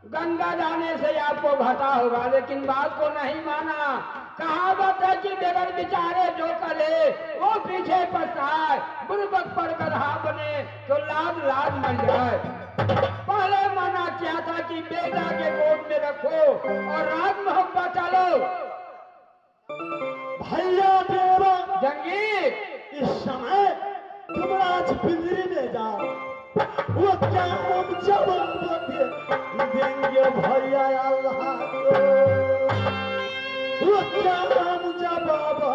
गंगा जाने से आपको घाटा होगा, लेकिन बात को नहीं माना। कहावत है कि बगैर बिचारे जो करे वो पीछे पछताए, बुर्बक पर गधा बने तो लाज लाज मर जाए। पहले माना क्या था कि बेटा के गोद में रखो और राज मोहब्बत चलो। भैया देवा जंगी, इस समय तुम राज पिंजरी में जाओ, वो क्या हम जब देंगे भैया अल्लाह को, वो क्या हम जब वो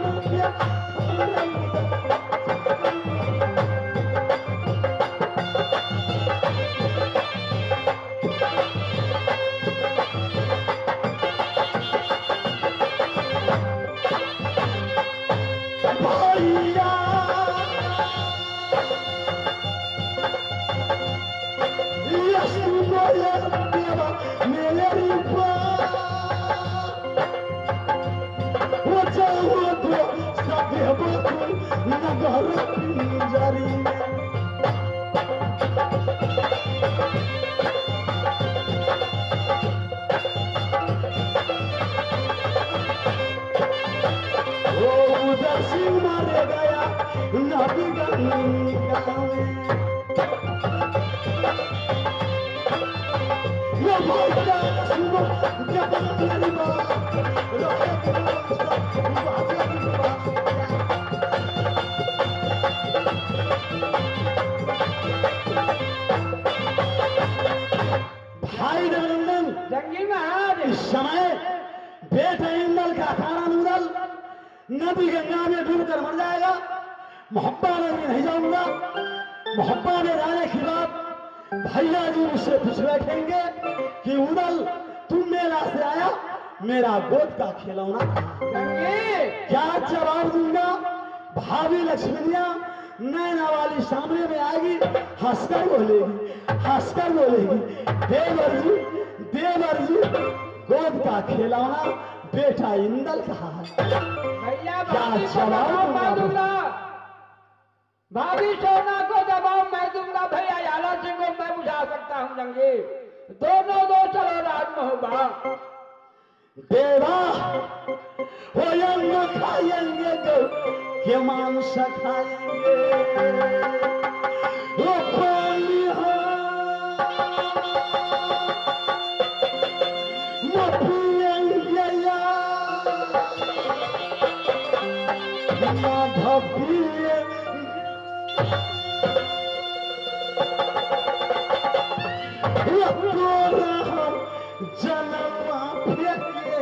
मुख्य भाई रघुनंदन, जंगी महाराज, इस समय बेटा इंदल का खाना नूदल नदी गंगा में डूबकर मर जाएगा। मोहब्बा में नहीं जाऊंगा। मोहब्बा में जाने के बाद भैया जी मुझसे पूछ बैठेंगे कि उदल तुम मेला से आया, मेरा गोद का खिलौना क्या जवाब दूंगा। भाभी लक्ष्मणिया नैना वाली सामने में आएगी, हंसकर बोलेगी देवर जी गोद का खिलौना बेटा इंदल कहा है। भैया क्या जवाब दूंगा। भाभी सोना को दबाव मैं दूंगा, भैया याला सिंह को मैं बुझा सकता हूँ। जंगी दोनों दो चलो राज में होगा। देवा के मांस खाएंगे वो बलिहार वो पिएंगे माधव पिएंगे हम जनवा फेंकेंगे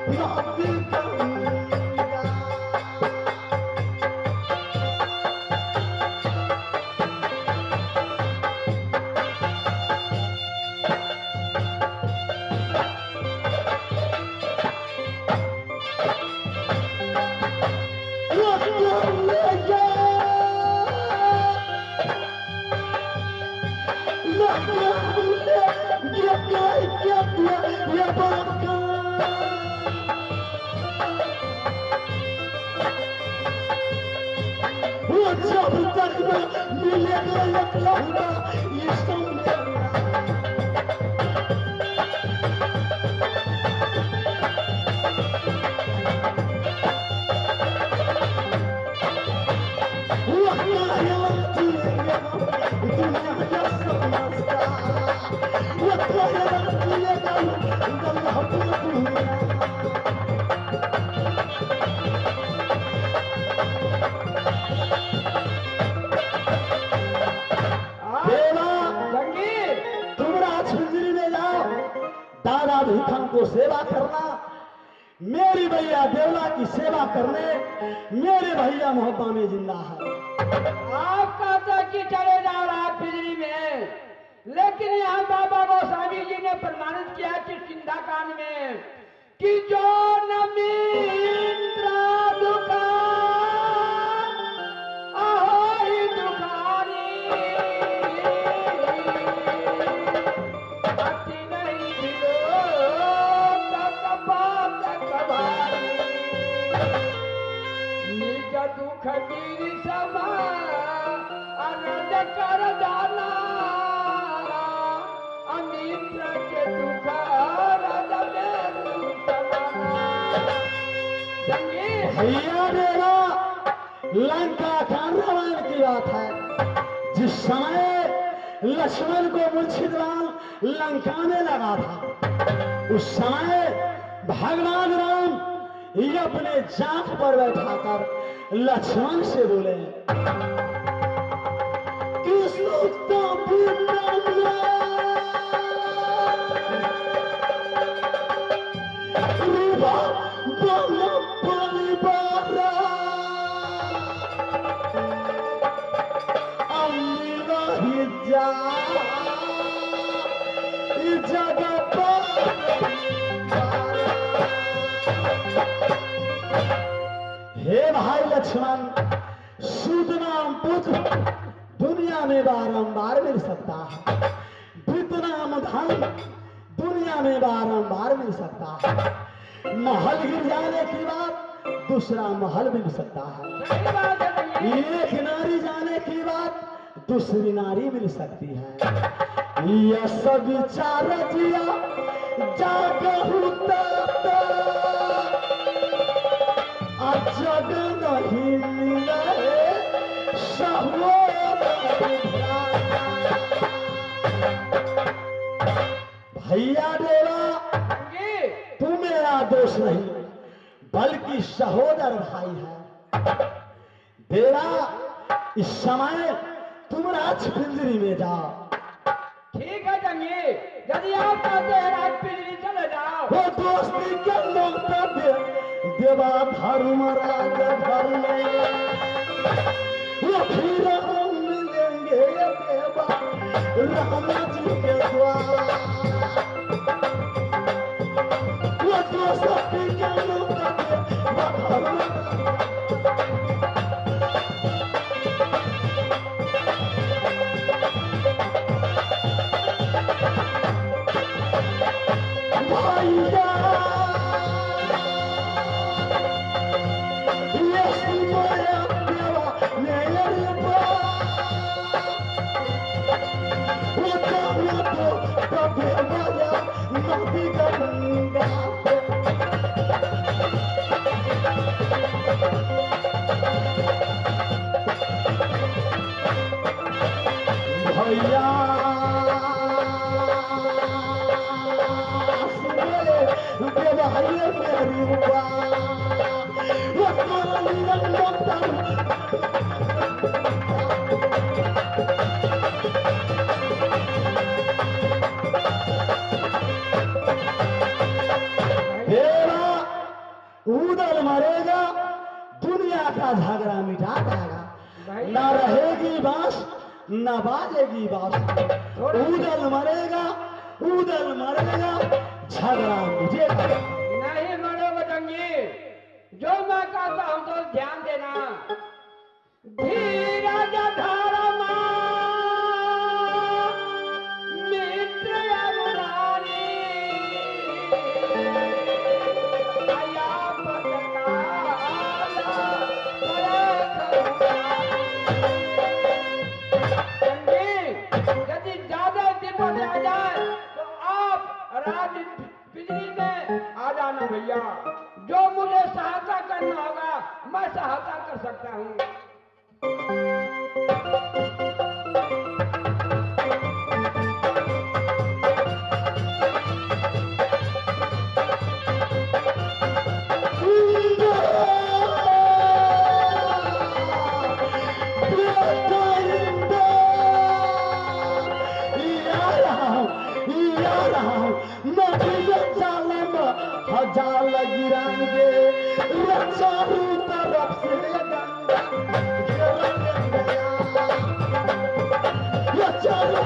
नदी गंगा जब तक मिलेगा एक लौटा ये समझेगा दादा भिखम को सेवा करना, मेरी भैया देवला की सेवा करने, मेरे भैया मोहब्बा में जिंदा है। आप कहते कि चले जा रहा पिंजरी में, लेकिन यहाँ बाबा गोस्वामी जी ने प्रमाणित किया कि सिंधा कांड में कि जो नमींद्रा दुकान ahoई दुकानी अति नहीं भिड़ो कबात कबारी निज दुख गिरी समा आनंद कर जाना अमित्र के दुख रज में भैया देवा लंका कांड रामायण की बात है। जिस समय लक्ष्मण को मूर्छित राम लंका में लगा था, उस समय भगवान राम ये अपने जांघ पर बैठाकर लक्ष्मण से बोले हे भाई लक्ष्मण, सूत नाम पुत्र दुनिया में बारंबार मिल सकता है, वित्त नाम धन दुनिया में बारंबार मिल सकता है, महल गिर जाने की बात दूसरा महल मिल सकता है, एक नारी जाने की बात दूसरी नारी मिल सकती है। यह सब विचार जिया जागहु जग नहीं मिले भैया देवा, तू मेरा दोष नहीं बल्कि सहोदर भाई है। देवा, इस समय तुम राज पिंजरी में जाओ। ठीक है जंगी, यदि आप कहते हैं राज पिंजरी चले जाओ। वो दोस्ती के मंतव्य देवा धर्म राज धर्म वो फिर हम मिलेंगे देवा राम जी के द्वार। वो दोस्ती के मंतव्य भाई मेरी हुआ उदल मरेगा दुनिया का झगड़ा मिटा देगा न रहेगी बांस न बाजेगी बांस उदल मरेगा झगड़ा मिटेगा नहीं मरोगे जंगी जो मैं कहता हूं तो ध्यान देना धीरज धर्म मित्र अनुरारी आया यदि ज्यादा विपद आ जाए तो आप राज बिजली में आ जाना भैया जो मुझे सहायता करना होगा मैं सहायता कर सकता हूँ हजार गिराएंगे चारों तरफ से गंगा ये चारों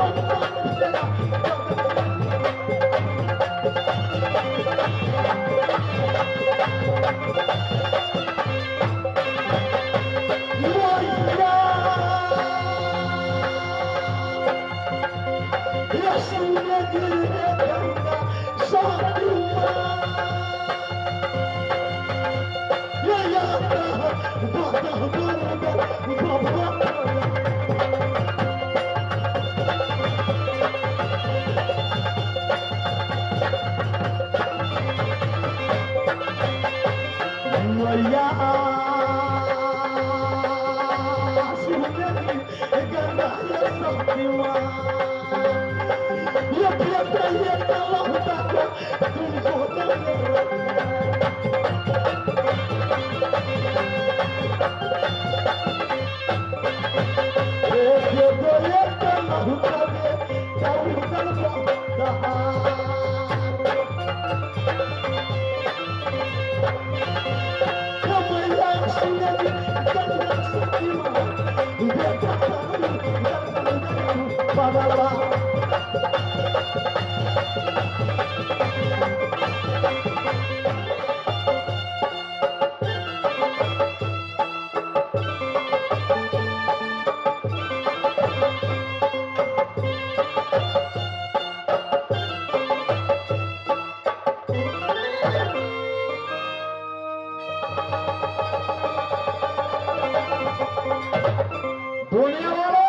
दुनिया वालों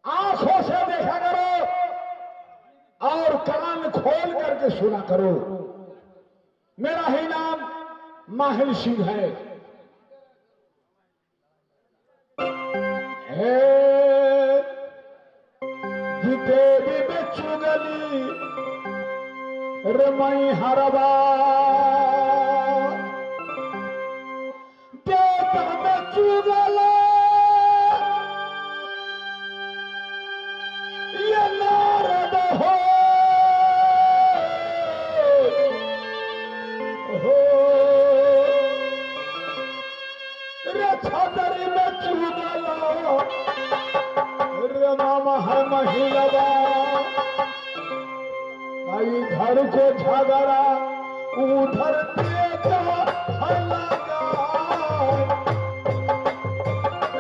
आंखों से देखा करो और कान खोल करके सुना करो। मेरा ही नाम माहिर सिंह है। देवी में चुगली रमई हरबा देवता में चुगला ये नारद हो रे छतरी में चुगला रे मामा है महिला आई घर को झगड़ा उधर देता लगा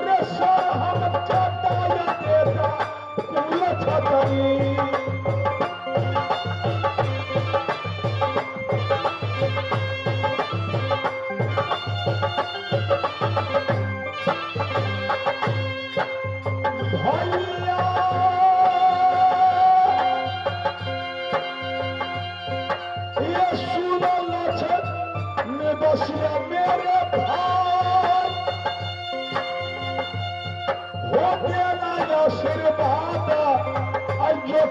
रे साहब चाहता ये देता कुल छतरी मेरे भाई हो गया आशीर्वाद जो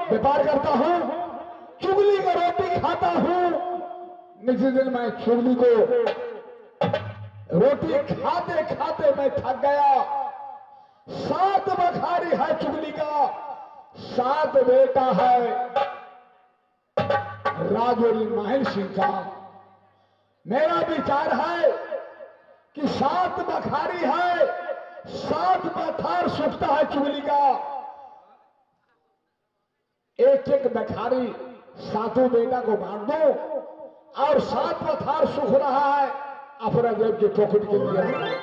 व्यापार करता हूँ, चुगली का रोटी खाता हूँ। निजी दिन मैं चुगली को रोटी खाते खाते मैं थक गया। 7 बखारी है चुगली का, 7 बेटा है राजौरी माहिर सिंह का। मेरा विचार है कि 7 बखारी है, 7 पथार सूखता है चुगली का। एक एक बखारी 7 बेटा को बांट दो और 7 पथार सूख रहा है अपना जेब के पॉकेट के लिए।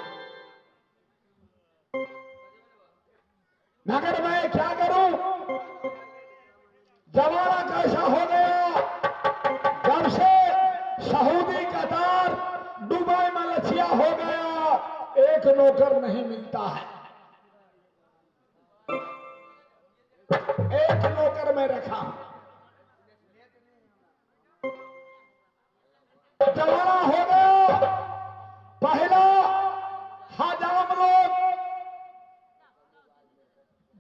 मगर मैं क्या करूं? जमाना कैसा हो गया, जब से सऊदी कतार दुबई में लछिया हो गया, एक नौकर नहीं मिलता है। एक नौकर में रखा हूं। जमाना हो गया, पहला हजाम लोग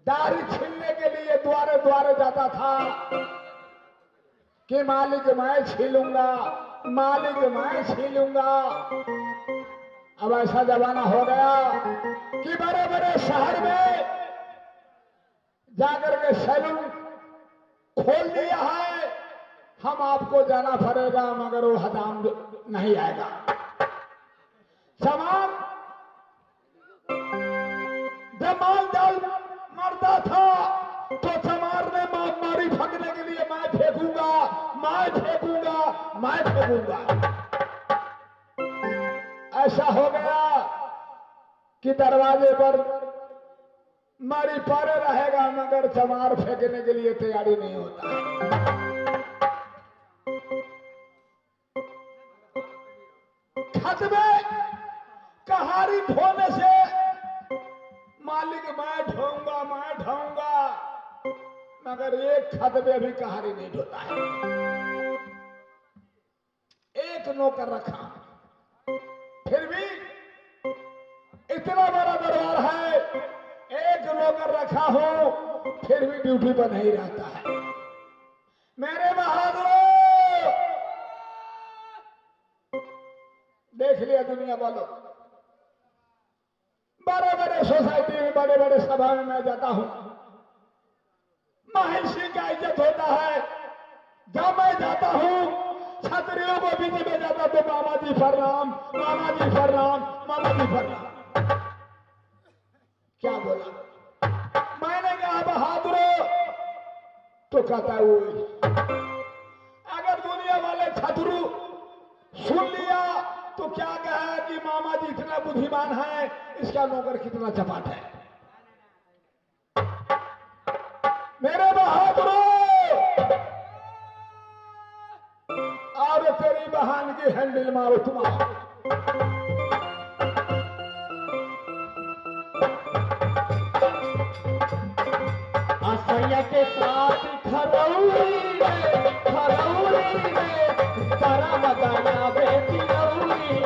दाढ़ी छीलने के लिए द्वारे द्वारे जाता था कि मालिक मैं छीलूंगा, मालिक मैं छीलूंगा। अब ऐसा जमाना हो गया कि बड़े बड़े शहर में जाकर के सैलून खोल दिया है। हम आपको जाना पड़ेगा मगर वो हजाम नहीं आएगा। सामान जब माल जाल मरता था तो चमार ने मारी फकने के लिए मैं फेंकूंगा, मैं फेंकूंगा, मैं फेंकूंगा। ऐसा हो गया कि दरवाजे पर मारी पारे रहेगा मगर चमार फेंकने के लिए तैयारी नहीं होता है। खत में कहारी ढोने से मालिक मैं ढोऊंगा, मैं ढोऊंगा, मगर एक खत में भी कहारी नहीं ढोता है। एक नौकर रखा, फिर भी इतना बड़ा दरबार है, एक नौकर रखा हो फिर भी ड्यूटी पर नहीं रहता है। मेरे बहादुरों, देख लिया दुनिया वालों, बड़े बड़े सोसाइटी में, बड़े बड़े सभा में मैं जाता हूं, माहिर सिंह का इज्जत होता है। जब मैं जाता हूं छतरियों को बीच में जाता तो मामा जी प्रणाम, मामा जी प्रणाम, मामा जी प्रणाम। क्या बोला? मैंने कहा बहादुरों, तो कहता है वो। अगर दुनिया वाले छतरू सुन लिया तो क्या कहा कि मामा जी इतना बुद्धिमान है, इसका नौकर कितना चपाट है। मेरे बहादुरों, और तेरी बहन की हैंडल मारो तुम्हारा। असैया के साथ खरौरी में तारा मदाना बेटी रौरी।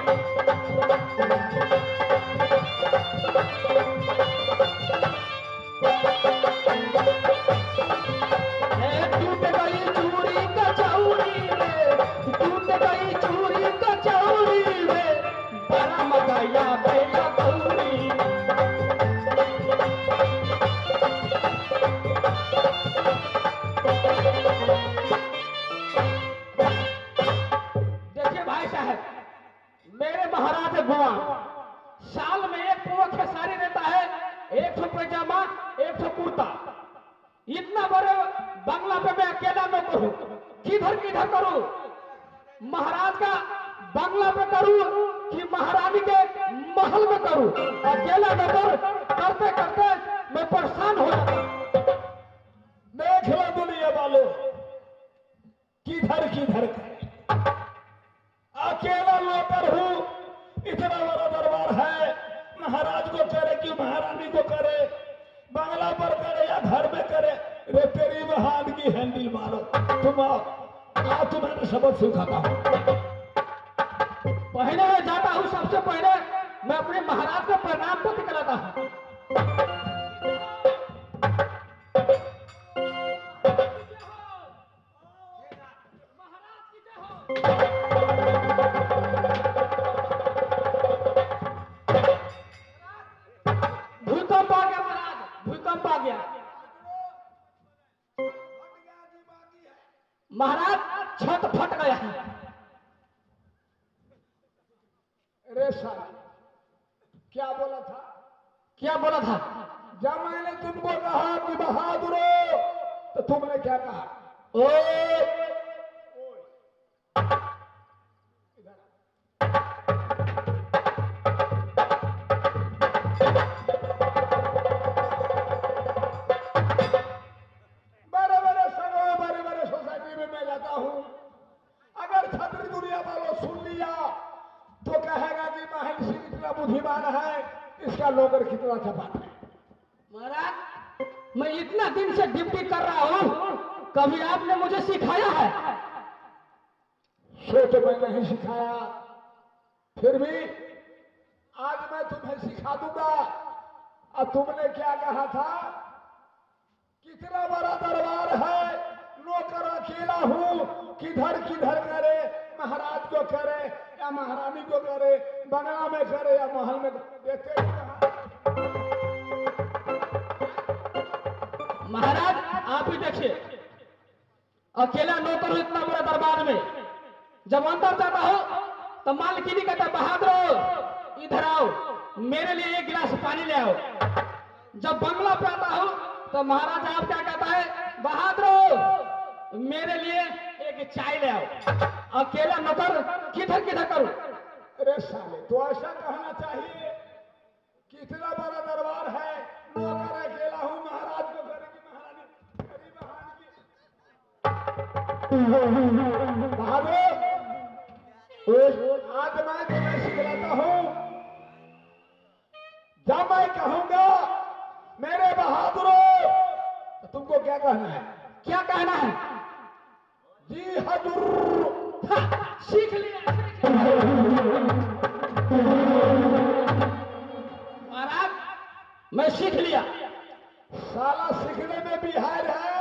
टूट गई चूड़ी कचौड़ी में, टूट गई चूड़ी कचौड़ी में तारा मदाया बेटा गौरी। मेरे महाराज गोवा साल में 1 पुआ खेसारी देता है, 1 ठो पैजामा, 1 ठो कुर्ता। इतना बड़े बंगला पे मैं अकेला नौकर हूं, किधर किधर करूं? महाराज का बंगला पे करूं कि महारानी के महल में करूं? अकेला नौकर करते करते मैं परेशान हो जाता। देख लो दुनिया वालों, किधर किधर अकेला नौकर हूं, इतना बड़ा दरबार है। महाराज को करे कि महारानी को करे, बंगला पर करे या घर में करे, रे तेरी बहान की हैंडल मारो। तुम आओ, तुम्हारे सबक सिखाता हूं। पहले मैं जाता हूं, सबसे पहले मैं अपने महाराज को प्रणाम को दिखलाता हूं। महाराज छत फट गया है। अरे साला, क्या बोला था? क्या बोला था? जब मैंने तुमको कहा कि बहादुरो, तो तुमने क्या कहा? ओ बड़े बड़े संघों, बड़े बड़े सोसाइटी में मैं जाता हूँ, अगर छत्री दुनिया वालों सुन लिया तो कहेगा कि महर्षि कितना बुद्धिमान है, इसका नौकर कितना चपाट है। महाराज, मैं इतना दिन से ड्यूटी कर रहा हूँ, कभी आपने मुझे सिखाया है? सो तो मैं नहीं सिखाया, फिर भी आज मैं तुम्हें सिखा दूंगा। और तुमने क्या कहा था? कितना बड़ा दरबार है, नौकर अकेला हूं, किधर किधर करे, महाराज को करे या महारानी को करे, बंगला में करे या महल में देते ही कहा। महाराज आप ही देखिए, अकेला नौकर हूं इतना बड़ा दरबार में, जब अंदर जाता हो तो मालकिनी कहता बहादुर इधर आओ, मेरे लिए एक गिलास पानी ले आओ। जब बंगला पे आता हूं तो महाराज आप क्या कहता है? बहादुर मेरे लिए एक चाय ले आओ। अकेला नौकर किधर किधर करूं? अरे साले, तो ऐसा कहना चाहिए, कितना बड़ा दरबार है, नौकर अकेला हूं, महाराज को करेगी महारानी, मेरी बहादुर, आज मैं तुम्हें सिखलाता हूं। जब मैं कहूंगा मेरे बहादुरों, तो तुमको क्या कहना है? क्या कहना है? जी हजूर। सीख लिया। महाराज मैं सीख लिया। साला सीखने में बिहार है,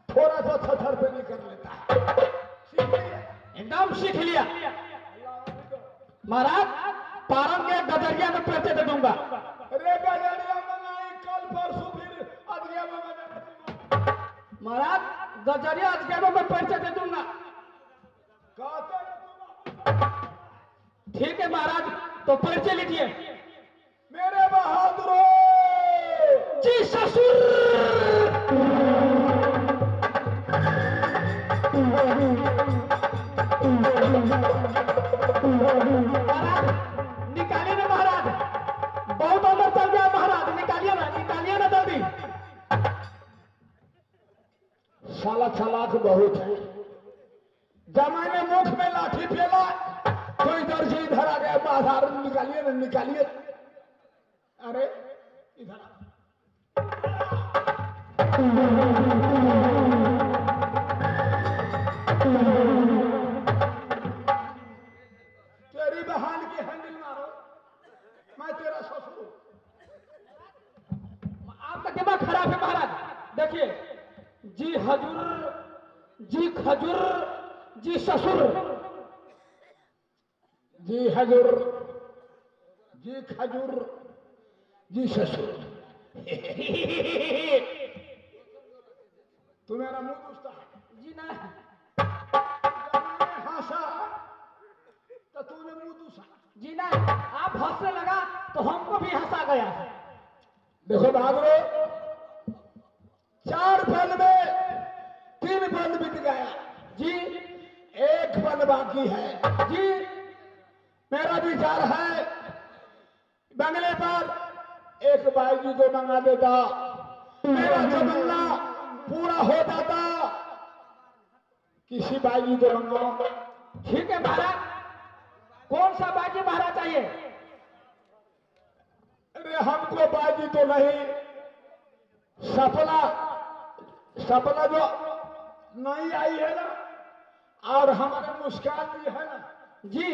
थोड़ा सा थथर पे नहीं कर लेता है। सीख लिया, एकदम सीख लिया। महाराज पारम के गजरिया में पैसे दे दूंगा। अरे गजरिया मंगाई कल परसों, फिर अगले मंगा। महाराज गजरिया अजगैबों में पैसे दे दूंगा। कहते हैं तुम। ठीक है महाराज, तो पैसे लीजिए। मेरे बहादुरों। जी ससुर। महाराज निकालिए ना महाराज, बहुत अंदर चल गया महाराज, निकालिए ना जल्दी। साला चालाक बहुत है। जब मैंने मुख में लाठी फेला तो इधर से इधर आ गया, बाहर निकालिए ना, निकालिए। अरे इधर आ। तेरी बहन की हैंडल मारो, मैं तेरा ससुर हूं। आपका दिमाग खराब है महाराज। देखिए, जी हजूर, जी खजूर, जी ससुर। जी हजूर, जी खजूर, जी ससुर। तू मेरा मुंह दूसता है। जी ना। जब मैंने हंसा तो तूने मुंह दूसा। जी ना, आप हंसने लगा तो हमको भी हंसा गया। देखो बहादुर, 4 पल में 3 पल बीत गया जी। 1 पल बाकी है जी मेरा विचार है, बंगले पर एक बाईजी को मंगा देता, मेरा तमन्ना पूरा हो जाता। किसी बाईजी को मंगाओ। ठीक है महाराज, कौन सा बाजी महाराज चाहिए? अरे हमको बाजी तो नहीं, सपना जो नहीं आई है ना, और हमारे मुस्कान भी है ना जी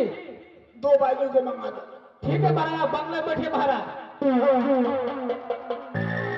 2 बाजी को मंगा दो। ठीक है महाराज, बंगले बैठिए महाराज।